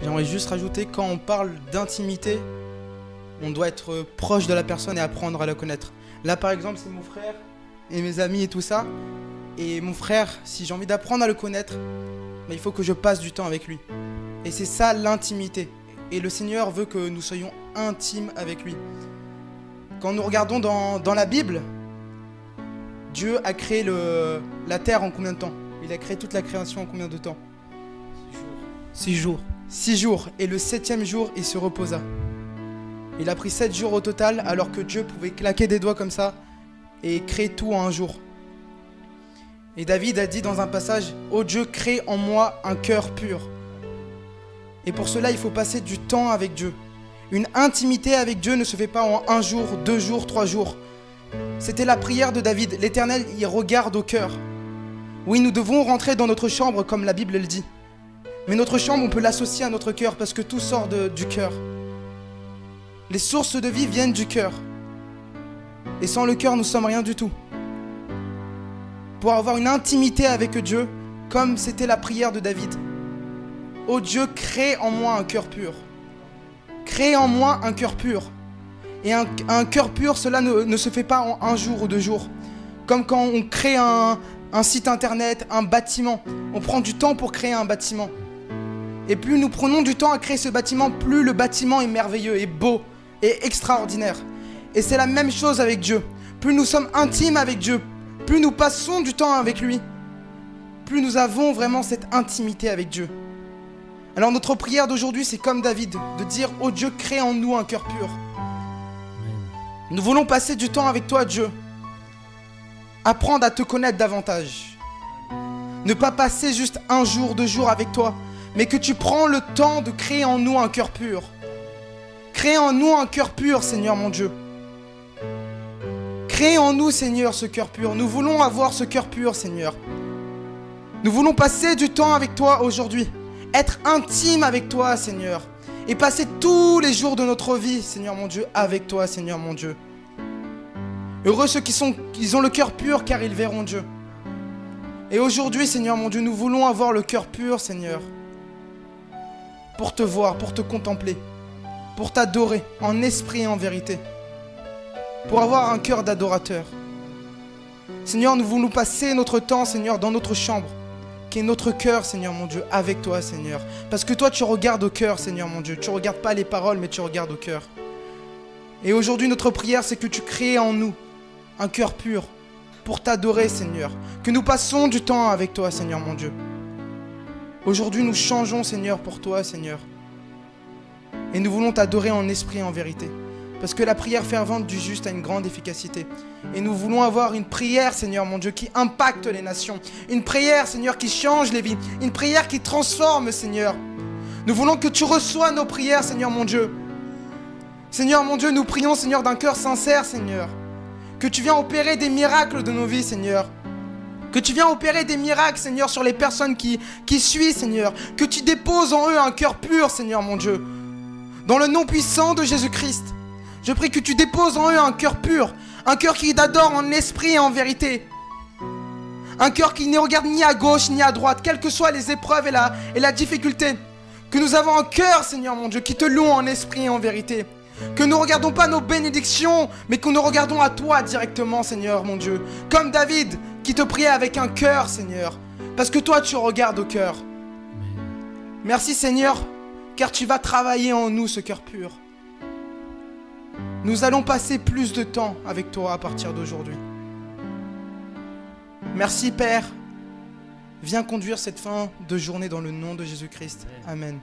J'aimerais juste rajouter, quand on parle d'intimité, on doit être proche de la personne et apprendre à la connaître. Là, par exemple, c'est mon frère et mes amis et tout ça. Et mon frère, si j'ai envie d'apprendre à le connaître, il faut que je passe du temps avec lui. Et c'est ça l'intimité. Et le Seigneur veut que nous soyons intimes avec lui. Quand nous regardons dans la Bible, Dieu a créé la terre en combien de temps? Il a créé toute la création en combien de temps? 6 jours. 6 jours. Et le 7e jour, il se reposa. Il a pris 7 jours au total, alors que Dieu pouvait claquer des doigts comme ça et créer tout en un jour. Et David a dit dans un passage, « Ô Dieu, crée en moi un cœur pur. » Et pour cela, il faut passer du temps avec Dieu. Une intimité avec Dieu ne se fait pas en 1 jour, 2 jours, 3 jours. C'était la prière de David. L'Éternel, il regarde au cœur. Oui, nous devons rentrer dans notre chambre, comme la Bible le dit. Mais notre chambre, on peut l'associer à notre cœur, parce que tout sort du cœur. Les sources de vie viennent du cœur. Et sans le cœur, nous ne sommes rien du tout. Pour avoir une intimité avec Dieu, comme c'était la prière de David. Ô Dieu, crée en moi un cœur pur. Crée en moi un cœur pur. Et un cœur pur, cela ne se fait pas en 1 jour ou 2 jours. Comme quand on crée un site internet, un bâtiment. On prend du temps pour créer un bâtiment. Et plus nous prenons du temps à créer ce bâtiment, plus le bâtiment est merveilleux, est beau, est extraordinaire. Et c'est la même chose avec Dieu. Plus nous sommes intimes avec Dieu, plus nous passons du temps avec lui, plus nous avons vraiment cette intimité avec Dieu. Alors notre prière d'aujourd'hui, c'est comme David, de dire « Ô Dieu, crée en nous un cœur pur ». Nous voulons passer du temps avec toi, Dieu. Apprendre à te connaître davantage. Ne pas passer juste 1 jour, 2 jours avec toi, mais que tu prends le temps de créer en nous un cœur pur. Crée en nous un cœur pur, Seigneur mon Dieu. Crée en nous, Seigneur, ce cœur pur. Nous voulons avoir ce cœur pur, Seigneur. Nous voulons passer du temps avec toi aujourd'hui. Être intime avec toi, Seigneur. Et passer tous les jours de notre vie, Seigneur mon Dieu, avec toi, Seigneur mon Dieu. Heureux ceux qui ont le cœur pur, car ils verront Dieu. Et aujourd'hui, Seigneur mon Dieu, nous voulons avoir le cœur pur, Seigneur. Pour te voir, pour te contempler. Pour t'adorer, en esprit et en vérité. Pour avoir un cœur d'adorateur. Seigneur, nous voulons passer notre temps, Seigneur, dans notre chambre, qui est notre cœur, Seigneur mon Dieu, avec toi, Seigneur. Parce que toi, tu regardes au cœur, Seigneur mon Dieu. Tu ne regardes pas les paroles, mais tu regardes au cœur. Et aujourd'hui, notre prière, c'est que tu crées en nous un cœur pur pour t'adorer, Seigneur. Que nous passons du temps avec toi, Seigneur mon Dieu. Aujourd'hui, nous changeons, Seigneur, pour toi, Seigneur. Et nous voulons t'adorer en esprit et en vérité. Parce que la prière fervente du juste a une grande efficacité. Et nous voulons avoir une prière, Seigneur mon Dieu, qui impacte les nations. Une prière, Seigneur, qui change les vies. Une prière qui transforme, Seigneur. Nous voulons que tu reçoives nos prières, Seigneur mon Dieu. Seigneur mon Dieu, nous prions, Seigneur, d'un cœur sincère, Seigneur. Que tu viens opérer des miracles de nos vies, Seigneur. Que tu viens opérer des miracles, Seigneur, sur les personnes qui suivent, Seigneur. Que tu déposes en eux un cœur pur, Seigneur mon Dieu. Dans le nom puissant de Jésus-Christ. Je prie que tu déposes en eux un cœur pur, un cœur qui t'adore en esprit et en vérité. Un cœur qui ne regarde ni à gauche ni à droite, quelles que soient les épreuves et la difficulté. Que nous avons un cœur, Seigneur mon Dieu, qui te loue en esprit et en vérité. Que nous ne regardons pas nos bénédictions, mais que nous regardons à toi directement, Seigneur mon Dieu. Comme David, qui te priait avec un cœur, Seigneur. Parce que toi, tu regardes au cœur. Merci, Seigneur, car tu vas travailler en nous ce cœur pur. Nous allons passer plus de temps avec toi à partir d'aujourd'hui. Merci Père. Viens conduire cette fin de journée dans le nom de Jésus-Christ. Amen.